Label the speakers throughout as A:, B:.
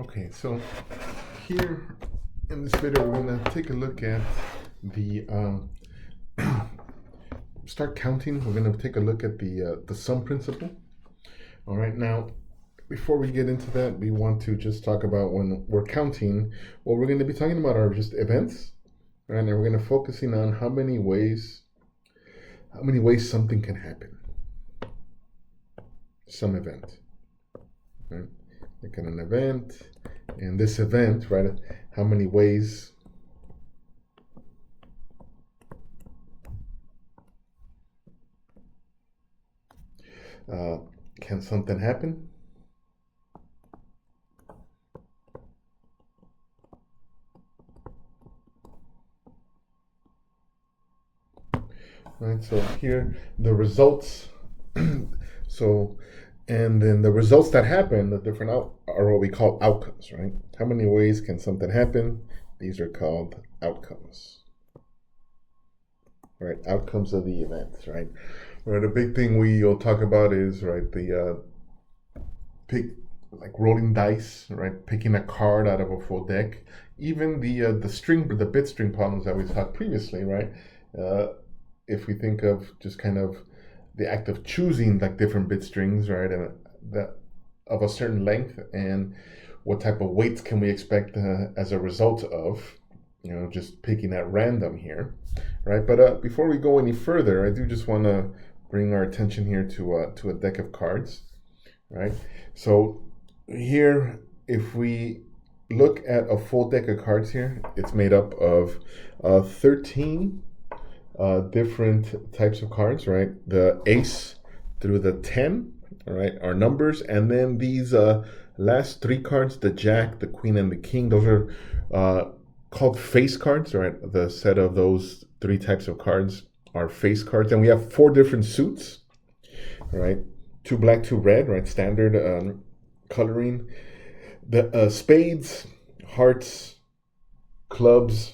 A: Okay, so here in this video, we're going to take a look at the start counting. We're going to take a look at the sum principle. All right, now before we get into that, we want to just talk about when we're counting. What we're going to be talking about are just events, right? And we're going to focusing on how many ways something can happen. Some event, right? Look at an event, and this event, right? How many ways can something happen? Right, so here the results. And then the results that happen, the different are what we call outcomes, right? How many ways can something happen? These are called outcomes, right? Outcomes of the events, right? Where the big thing we'll talk about is, right, the like rolling dice, right? Picking a card out of a full deck. Even the bit string problems that we taught previously, right? If we think of just kind of the act of choosing like different bit strings, right, and that of a certain length, and what type of weights can we expect as a result of, just picking at random here, right? But before we go any further, I do just want to bring our attention here to a deck of cards, right? So here, if we look at a full deck of cards here, it's made up of 13 different types of cards, right? The ace through the 10, right, are numbers, and then these last three cards, the jack, the queen, and the king, those are called face cards, right? The set of those three types of cards are face cards, and we have 4 different suits, right? 2 black, 2 red, right? Standard coloring. The spades, hearts, clubs,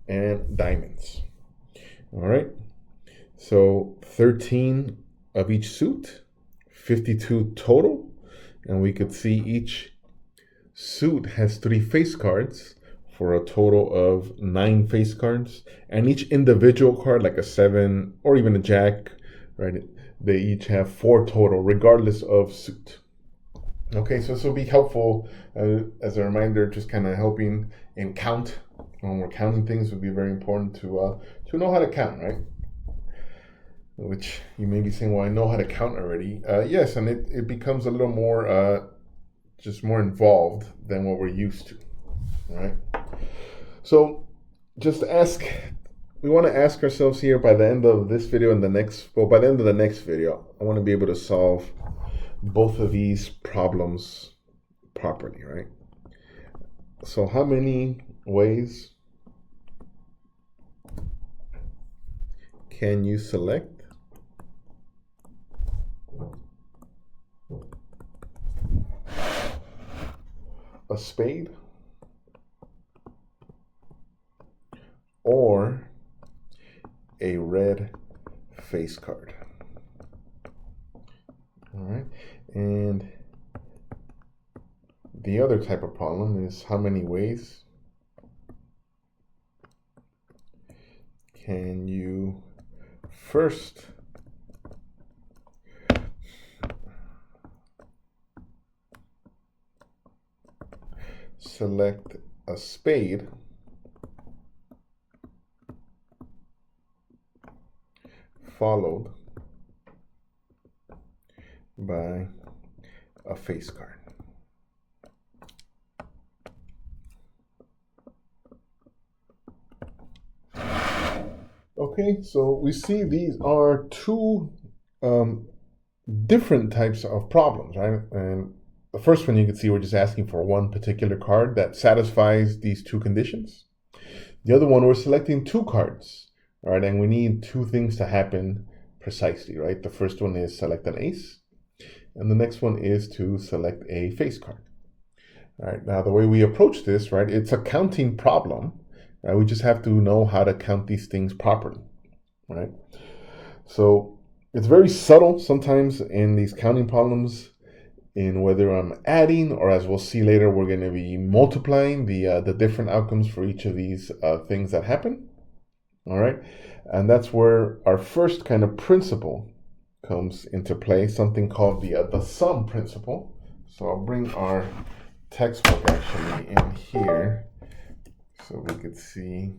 A: and diamonds. All right, so 13 of each suit, 52 total, and we could see each suit has 3 face cards for a total of 9 face cards, and each individual card, like a 7 or even a jack, right, they each have 4 total regardless of suit. Okay, so this will be helpful as a reminder, just kind of helping in count. When we're counting things, would be very important to know how to count, right? Which you may be saying, well, I know how to count already. Yes, and it becomes a little more, just more involved than what we're used to, right? So just we want to ask ourselves here by the end of this video and by the end of the next video, I want to be able to solve both of these problems properly, right? So how many ways can you select a spade or a red face card? All right, and the other type of problem is how many ways can you first select a spade followed by a face card. Okay, so we see these are 2 different types of problems, right? And the first one, you can see we're just asking for one particular card that satisfies these 2 conditions. The other one, we're selecting 2 cards, all right? And we need 2 things to happen precisely, right? The first one is select an ace, and the next one is to select a face card. All right, now the way we approach this, right, it's a counting problem, right? We just have to know how to count these things properly, right? So it's very subtle sometimes in these counting problems. in whether I'm adding, or as we'll see later, we're going to be multiplying the different outcomes for each of these things that happen. All right, and that's where our first kind of principle comes into play, something called the sum principle. So I'll bring our textbook actually in here so we could see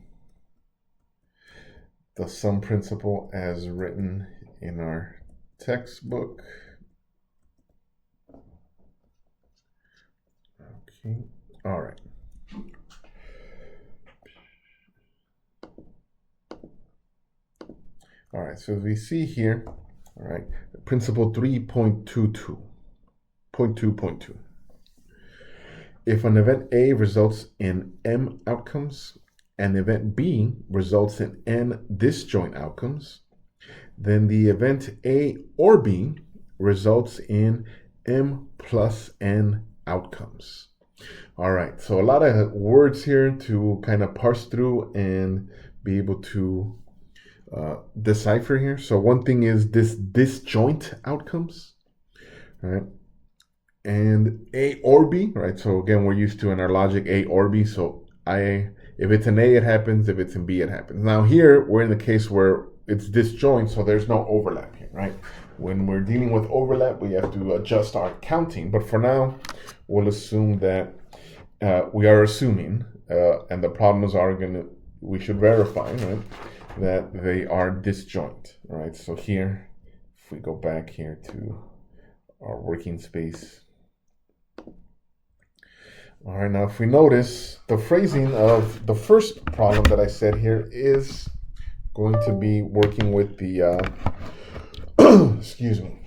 A: the sum principle as written in our textbook. Okay, all right. All right, so as we see here, all right, principle 3.22.2.2. If an event A results in M outcomes and event B results in N disjoint outcomes, then the event A or B results in M plus N outcomes. All right, so a lot of words here to kind of parse through and be able to decipher here. So one thing is this disjoint outcomes, right? And A or B, right? So again, we're used to in our logic A or B. So if it's an A, it happens. If it's in B, it happens. Now here, we're in the case where it's disjoint, so there's no overlap here, right? When we're dealing with overlap, we have to adjust our counting. But for now, we'll assume that we are assuming, and the problems are we should verify, right, that they are disjoint, right? So here, if we go back here to our working space. All right, now if we notice, the phrasing of the first problem that I said here is going to be working with the, excuse me,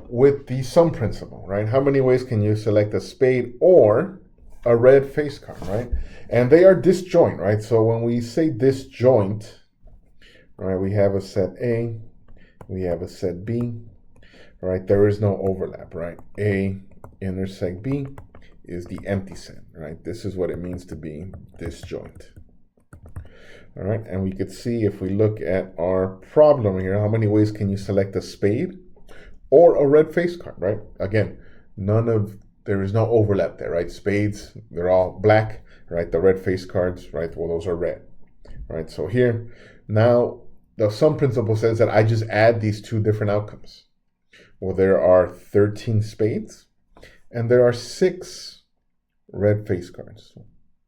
A: with the sum principle, right? How many ways can you select a spade or a red face card, right? And they are disjoint, right? So when we say disjoint, right, we have a set A, we have a set B, right? There is no overlap, right? A intersect B is the empty set, right? This is what it means to be disjoint. All right, and we could see if we look at our problem here, how many ways can you select a spade or a red face card, right? Again, there is no overlap there, right? Spades, they're all black, right? The red face cards, right? Well, those are red, right? So here, now the sum principle says that I just add these two different outcomes. Well, there are 13 spades and there are 6 red face cards.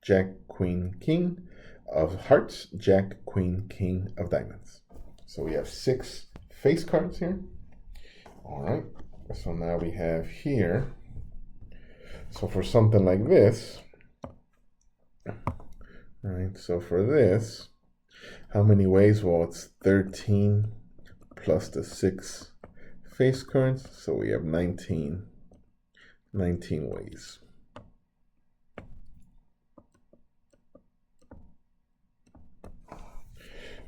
A: Jack, Queen, King of hearts, Jack, Queen, King of diamonds. So we have 6 face cards here. All right, so now we have here, so for something like this, all right, so for this, how many ways? Well, it's 13 plus the 6 face cards, so we have 19 ways.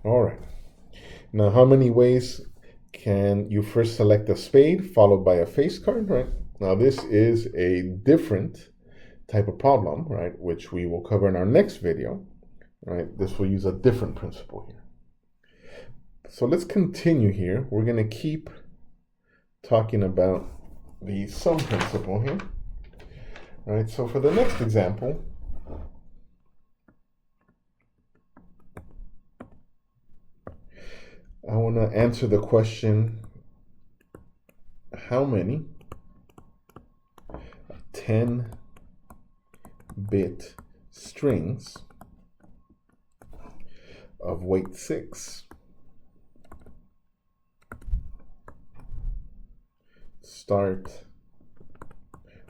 A: All right, now how many ways can you first select a spade followed by a face card, right? Now this is a different type of problem, right, which we will cover in our next video, right? This will use a different principle here. So let's continue here. We're going to keep talking about the sum principle here. All right, so for the next example, I want to answer the question, how many 10-bit strings of weight 6 start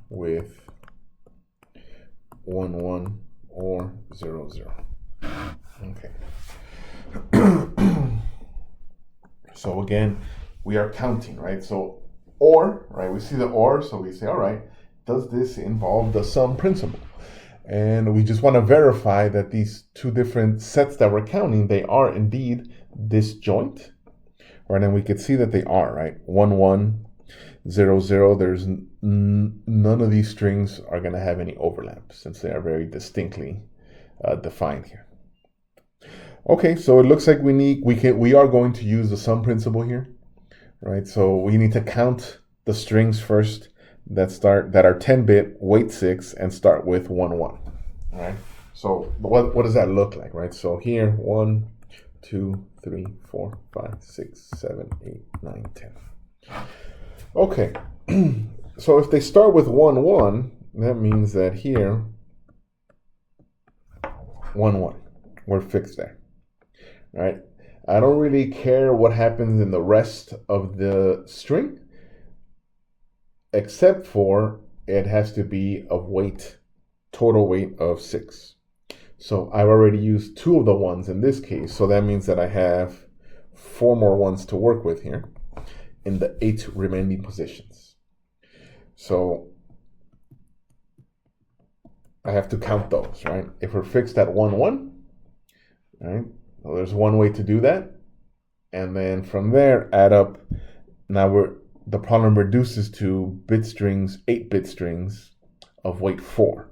A: with 1 1 or 0 0. Okay. So again, we are counting, right? So or, right, we see the or, so we say, all right, does this involve the sum principle? And we just want to verify that these two different sets that we're counting, they are indeed disjoint, right? And we could see that they are, right? 1 1, 0 0, there's none of these strings are going to have any overlap since they are very distinctly defined here. Okay, so it looks like we are going to use the sum principle here, right? So we need to count the strings first that are 10-bit, weight 6, and start with 1 1. All right. So what does that look like, right? So here 1, 2, 3, 4, 5, 6, 7, 8, 9, 10. Okay. So if they start with 1 1, that means that here 1 1. We're fixed there. Right? I don't really care what happens in the rest of the string, except for it has to be of weight, total weight of 6. So I've already used 2 of the ones in this case, so that means that I have 4 more ones to work with here in the 8 remaining positions. So I have to count those, right? If we're fixed at 1 1, right? Well, there's one way to do that. And then from there, add up. Now the problem reduces to 8-bit strings of weight 4.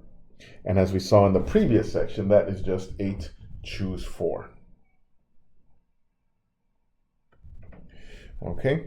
A: And as we saw in the previous section, that is just 8 choose 4. Okay.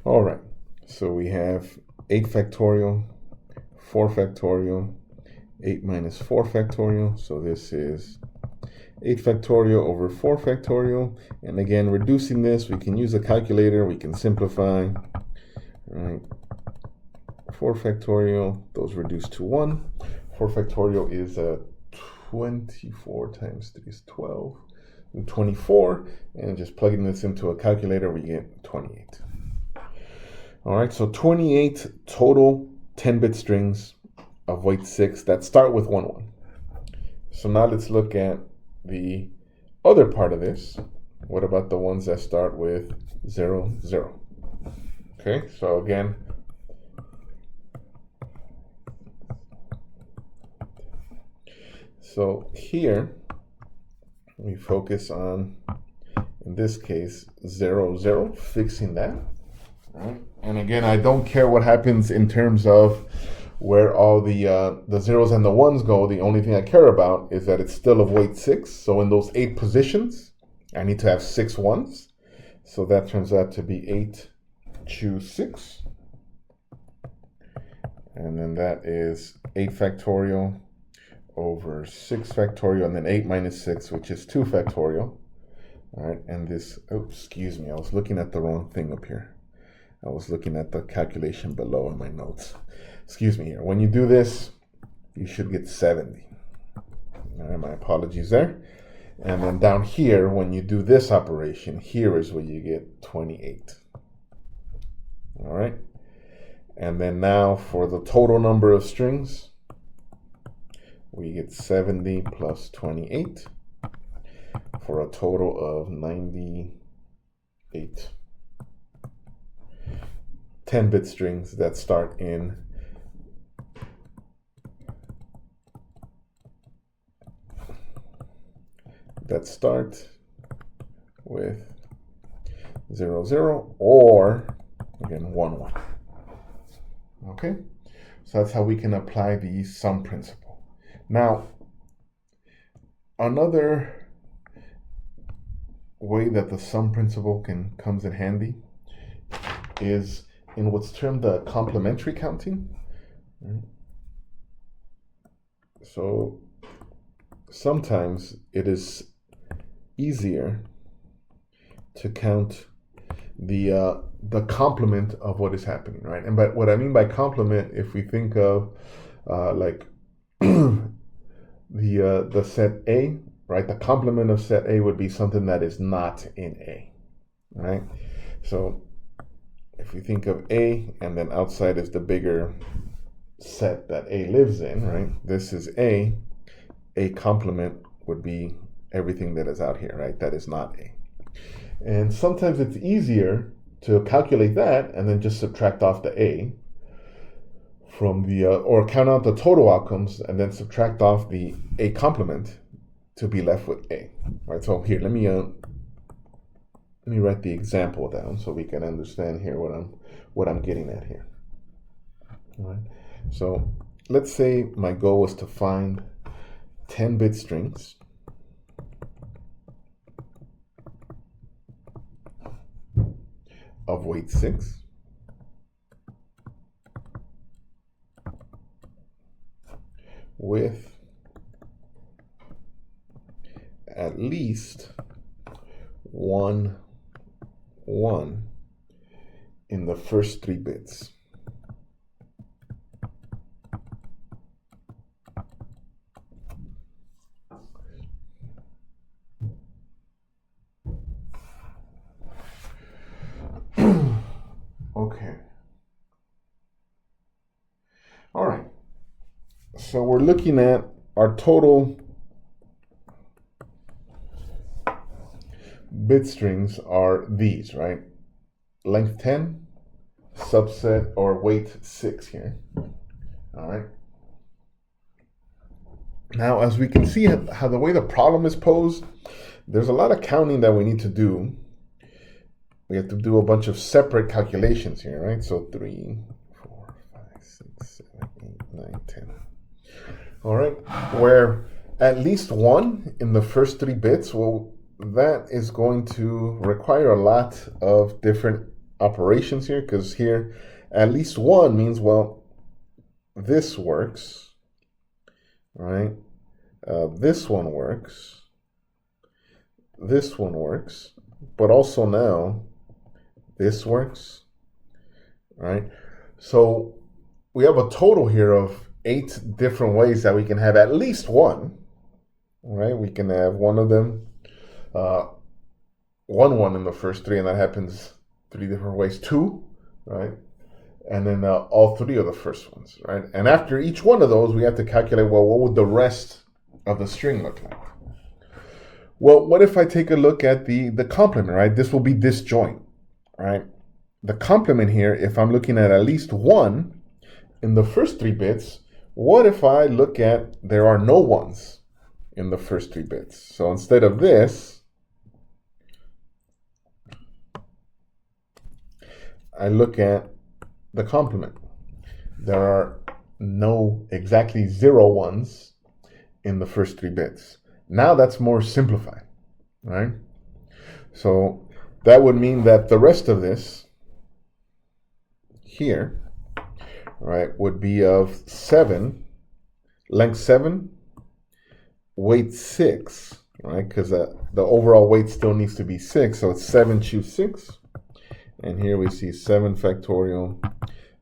A: All right, so we have 8 factorial, 4 factorial, 8 minus 4 factorial. So this is 8 factorial over 4 factorial. And again, reducing this, we can use a calculator. We can simplify. All right, 4 factorial, those reduce to 1. 4 factorial is 24 times 3 is 12. 24. And just plugging this into a calculator, we get 28. All right, so 28 total 10-bit strings of weight 6 that start with 1 1. So now let's look at the other part of this. What about the ones that start with 0 0? Okay, so again, so here we focus on, in this case, 0 0, fixing that. Right. And again, I don't care what happens in terms of where all the zeros and the ones go. The only thing I care about is that it's still of weight 6. So in those 8 positions, I need to have 6 ones. So that turns out to be 8 choose 6. And then that is 8 factorial over 6 factorial, and then 8 minus 6, which is 2 factorial. All right, and this, oh, excuse me, I was looking at the wrong thing up here. I was looking at the calculation below in my notes. Excuse me here. When you do this, you should get 70. All right, my apologies there. And then down here, when you do this operation, here is where you get 28. All right. And then now for the total number of strings, we get 70 plus 28 for a total of 98. 10-bit strings that start in with 0 0 or again 1 1. Okay, so that's how we can apply the sum principle. Now, another way that the sum principle comes in handy is in what's termed the complementary counting. So sometimes it is easier to count the complement of what is happening, right? And but what I mean by complement, if we think of like the set A, right? The complement of set A would be something that is not in A, right? So if we think of A, and then outside is the bigger set that A lives in, right? This is A. A complement would be everything that is out here, right? That is not A. And sometimes it's easier to calculate that and then just subtract off the A from the, or count out the total outcomes and then subtract off the A complement to be left with A. Right, so here, let me write the example down so we can understand here what I'm getting at here. All right, so let's say my goal is to find 10-bit strings of weight 6 with at least 1 1 in the first 3 bits. Okay. All right. So we're looking at our total bit strings are these, right? Length 10, subset or weight 6 here. All right. Now, as we can see how the way the problem is posed, there's a lot of counting that we need to do. We have to do a bunch of separate calculations here, right? So 3, 4, 5, 6, 7, 8, 9, 10. All right, where at least 1 in the first 3 bits, well, that is going to require a lot of different operations here, because here at least 1 means, well, this works, right? This one works, this one works, but also now this works, right? So we have a total here of 8 different ways that we can have at least 1, right? We can have one of them, 1 1 in the first 3, and that happens 3 different ways, 2, right? And then all 3 of the first ones, right? And after each one of those, we have to calculate, well, what would the rest of the string look like? Well, what if I take a look at the complement, right? This will be disjoint, right? The complement here, if I'm looking at least 1 in the first 3 bits, what if I look at there are no 1s in the first 3 bits? So instead of this, I look at the complement. There are no exactly 0 1s in the first 3 bits. Now that's more simplified, right? So that would mean that the rest of this here, right, would be of 7, length 7, weight 6, right? Because the overall weight still needs to be 6, so it's 7 choose 6. And here we see 7 factorial,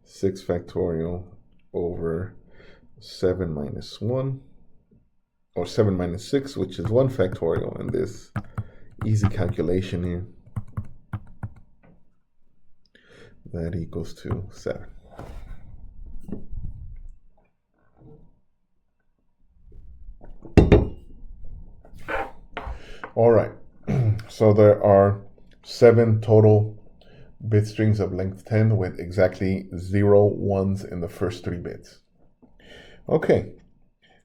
A: 6 factorial over 7 minus 1, or 7 minus 6, which is 1 factorial, and this easy calculation here, that equals to 7. All right, so there are 7 total bit strings of length 10 with exactly 0 1s in the first 3 bits. Okay,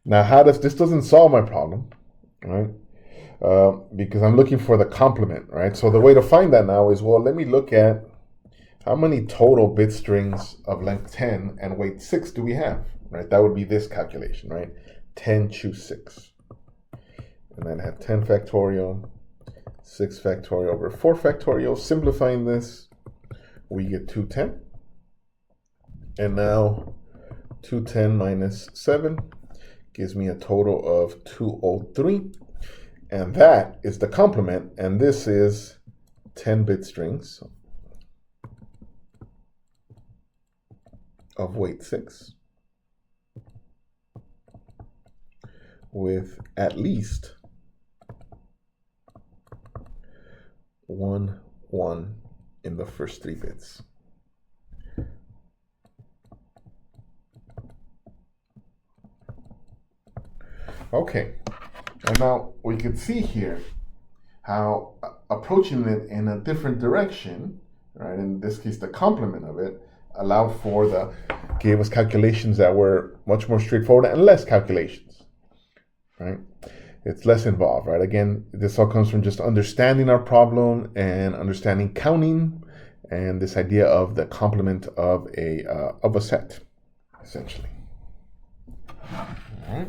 A: now how does this doesn't solve my problem, right? Because I'm looking for the complement, right? So the way to find that now is, well, let me look at how many total bit strings of length 10 and weight 6 do we have, right? That would be this calculation, right? 10 choose 6. And then I have 10 factorial, 6 factorial over 4 factorial. Simplifying this, we get 210. And now 210 minus 7 gives me a total of 203. And that is the complement. And this is 10-bit strings of weight 6 with at least 1 1 in the first 3 bits. Okay, and now we can see here how approaching it in a different direction, right, in this case the complement of it, gave us calculations that were much more straightforward and less calculations, right? It's less involved, right? Again, this all comes from just understanding our problem and understanding counting and this idea of the complement of a set, essentially. All right.